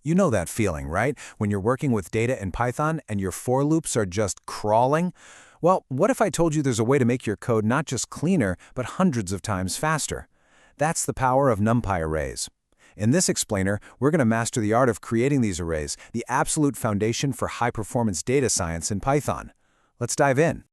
You know that feeling, right? When you're working with data in Python and your for loops are just crawling? Well, what if I told you there's a way to make your code not just cleaner, but hundreds of times faster? That's the power of NumPy arrays. In this explainer, we're going to master the art of creating these arrays, the absolute foundation for high-performance data science in Python. Let's dive in.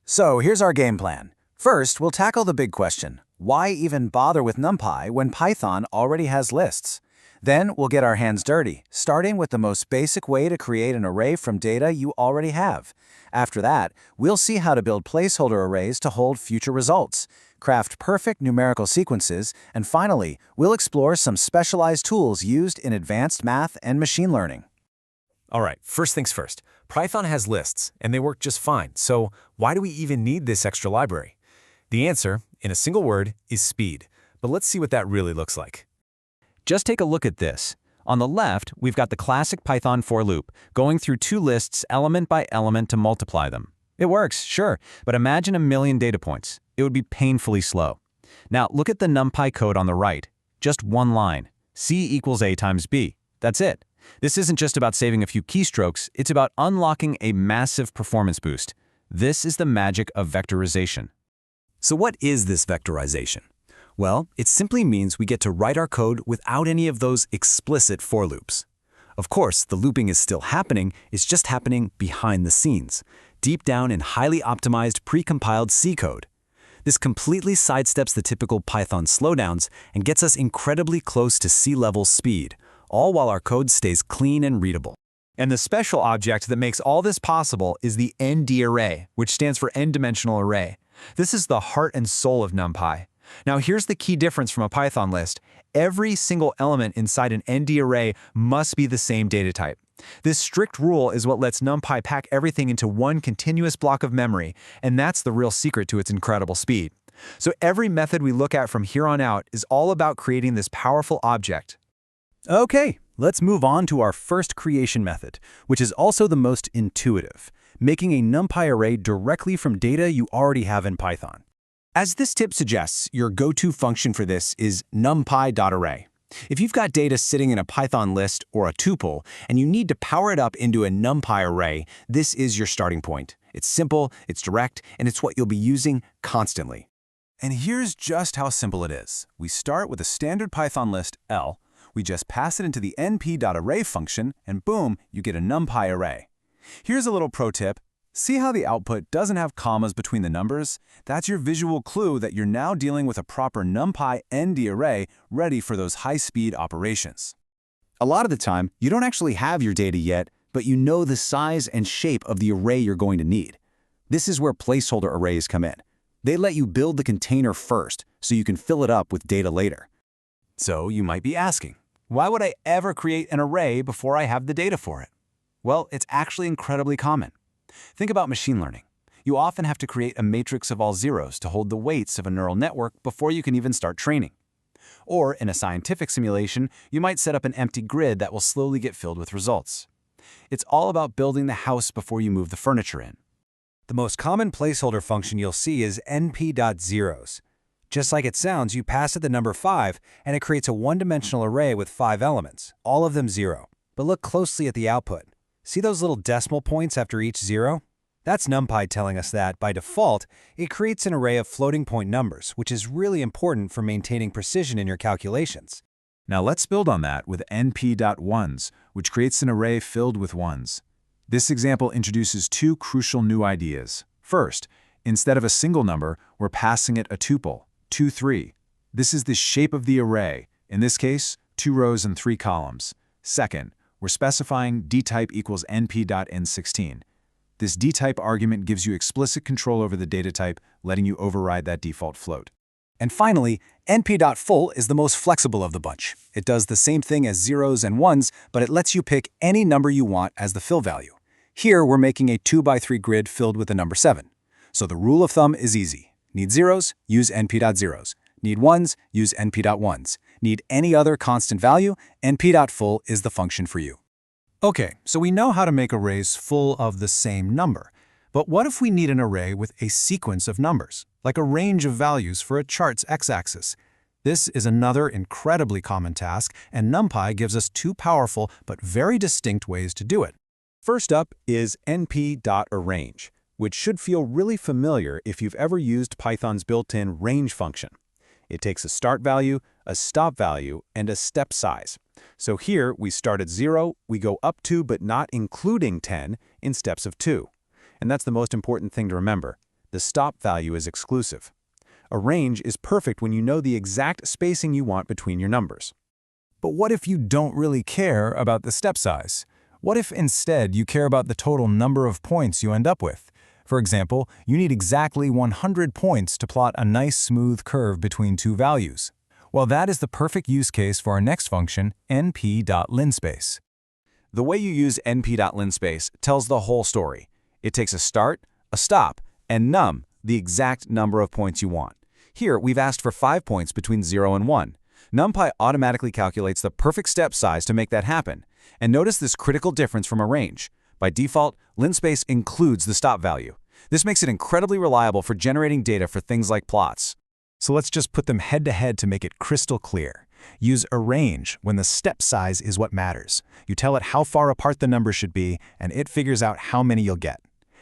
So here's our game plan. First, we'll tackle the big question. Why even bother with NumPy when Python already has lists? Then we'll get our hands dirty, starting with the most basic way to create an array from data you already have. After that, we'll see how to build placeholder arrays to hold future results, craft perfect numerical sequences, and finally, we'll explore some specialized tools used in advanced math and machine learning. All right, first things first. Python has lists, and they work just fine. So why do we even need this extra library? The answer, in a single word, is speed. But let's see what that really looks like. Just take a look at this. On the left, we've got the classic Python for loop, going through two lists element by element to multiply them. It works, sure, but imagine 1,000,000 data points. It would be painfully slow. Now, look at the NumPy code on the right. Just one line. C equals A times B. That's it. This isn't just about saving a few keystrokes, it's about unlocking a massive performance boost. This is the magic of vectorization. So what is this vectorization? Well, it simply means we get to write our code without any of those explicit for loops. Of course, the looping is still happening, it's just happening behind the scenes, deep down in highly optimized pre-compiled C code. This completely sidesteps the typical Python slowdowns and gets us incredibly close to C-level speed, all while our code stays clean and readable. And the special object that makes all this possible is the ND array, which stands for n-dimensional array. This is the heart and soul of NumPy. Now here's the key difference from a Python list. Every single element inside an ND array must be the same data type. This strict rule is what lets NumPy pack everything into one continuous block of memory, and that's the real secret to its incredible speed. So every method we look at from here on out is all about creating this powerful object. Okay, let's move on to our first creation method, which is also the most intuitive, making a NumPy array directly from data you already have in Python. As this tip suggests, your go-to function for this is numpy.array. If you've got data sitting in a Python list or a tuple, and you need to power it up into a NumPy array, this is your starting point. It's simple, it's direct, and it's what you'll be using constantly. And here's just how simple it is. We start with a standard Python list, L. We just pass it into the np.array function, and boom, you get a NumPy array. Here's a little pro tip. See how the output doesn't have commas between the numbers? That's your visual clue that you're now dealing with a proper NumPy ND array ready for those high-speed operations. A lot of the time, you don't actually have your data yet, but you know the size and shape of the array you're going to need. This is where placeholder arrays come in. They let you build the container first, so you can fill it up with data later. So you might be asking, why would I ever create an array before I have the data for it? Well, it's actually incredibly common. Think about machine learning. You often have to create a matrix of all zeros to hold the weights of a neural network before you can even start training. Or in a scientific simulation, you might set up an empty grid that will slowly get filled with results. It's all about building the house before you move the furniture in. The most common placeholder function you'll see is np.zeros. Just like it sounds, you pass it the number 5, and it creates a one-dimensional array with 5 elements, all of them 0. But look closely at the output. See those little decimal points after each 0? That's NumPy telling us that, by default, it creates an array of floating point numbers, which is really important for maintaining precision in your calculations. Now let's build on that with np.ones, which creates an array filled with ones. This example introduces two crucial new ideas. First, instead of a single number, we're passing it a tuple, 2, 3. This is the shape of the array, in this case, 2 rows and 3 columns. Second, we're specifying dtype equals np.n16. This dtype argument gives you explicit control over the data type, letting you override that default float. And finally, np.full is the most flexible of the bunch. It does the same thing as zeros and ones, but it lets you pick any number you want as the fill value. Here, we're making a 2x3 grid filled with the number 7. So the rule of thumb is easy. Need zeros? Use np.zeros. Need ones? Use np.ones. Need any other constant value? np.full is the function for you. Okay, so we know how to make arrays full of the same number. But what if we need an array with a sequence of numbers, like a range of values for a chart's x-axis? This is another incredibly common task, and NumPy gives us two powerful but very distinct ways to do it. First up is np.arange, which should feel really familiar if you've ever used Python's built-in range function. It takes a start value, a stop value, and a step size. So here we start at 0, we go up to but not including 10 in steps of 2. And that's the most important thing to remember. The stop value is exclusive. A range is perfect when you know the exact spacing you want between your numbers. But what if you don't really care about the step size? What if instead you care about the total number of points you end up with? For example, you need exactly 100 points to plot a nice smooth curve between two values. Well, that is the perfect use case for our next function, np.linspace. The way you use np.linspace tells the whole story. It takes a start, a stop, and num, the exact number of points you want. Here, we've asked for 5 points between 0 and 1. NumPy automatically calculates the perfect step size to make that happen. And notice this critical difference from arange. By default, linspace includes the stop value. This makes it incredibly reliable for generating data for things like plots. So let's just put them head-to-head to make it crystal clear. Use arange when the step size is what matters. You tell it how far apart the numbers should be, and it figures out how many you'll get.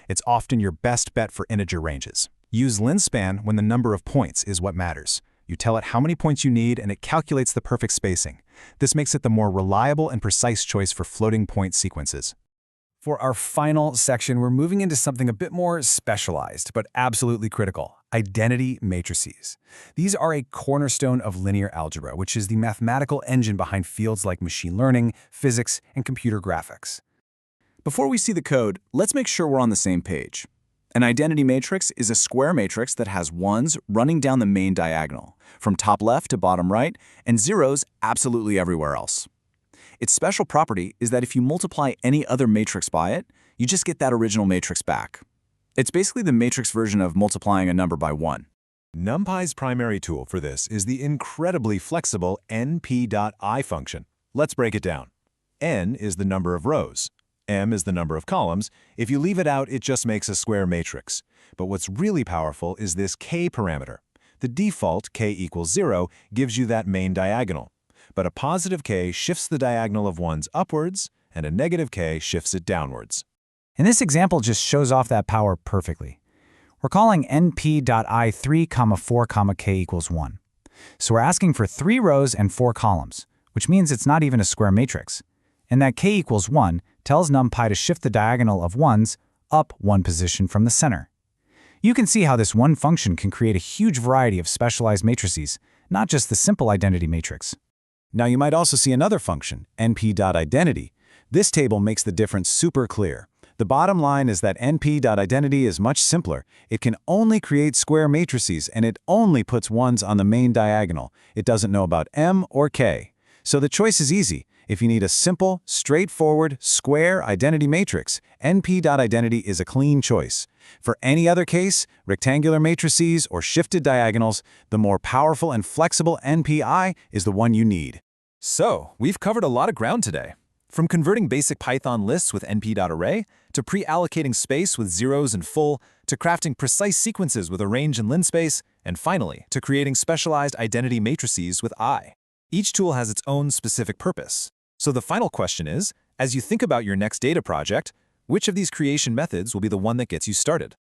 It's often your best bet for integer ranges. Use linspan when the number of points is what matters. You tell it how many points you need, and it calculates the perfect spacing. This makes it the more reliable and precise choice for floating point sequences. For our final section, we're moving into something a bit more specialized, but absolutely critical: identity matrices. These are a cornerstone of linear algebra, which is the mathematical engine behind fields like machine learning, physics, and computer graphics. Before we see the code, let's make sure we're on the same page. An identity matrix is a square matrix that has ones running down the main diagonal, from top left to bottom right, and zeros absolutely everywhere else. Its special property is that if you multiply any other matrix by it, you just get that original matrix back. It's basically the matrix version of multiplying a number by 1. NumPy's primary tool for this is the incredibly flexible np.I function. Let's break it down. N is the number of rows. M is the number of columns. If you leave it out, it just makes a square matrix. But what's really powerful is this k parameter. The default, k equals 0, gives you that main diagonal. But a positive k shifts the diagonal of ones upwards, and a negative k shifts it downwards. And this example just shows off that power perfectly. We're calling np.I3, 4, k equals 1. So we're asking for 3 rows and 4 columns, which means it's not even a square matrix. And that k equals 1 tells NumPy to shift the diagonal of ones up 1 position from the center. You can see how this one function can create a huge variety of specialized matrices, not just the simple identity matrix. Now you might also see another function, np.identity. This table makes the difference super clear. The bottom line is that np.identity is much simpler. It can only create square matrices, and it only puts ones on the main diagonal. It doesn't know about m or k. So the choice is easy. If you need a simple, straightforward, square identity matrix, np.identity is a clean choice. For any other case, rectangular matrices or shifted diagonals, the more powerful and flexible NPI is the one you need. So, we've covered a lot of ground today. From converting basic Python lists with np.array, to pre-allocating space with zeros and full, to crafting precise sequences with arange and linspace, and finally, to creating specialized identity matrices with I. Each tool has its own specific purpose. So the final question is, as you think about your next data project, which of these creation methods will be the one that gets you started?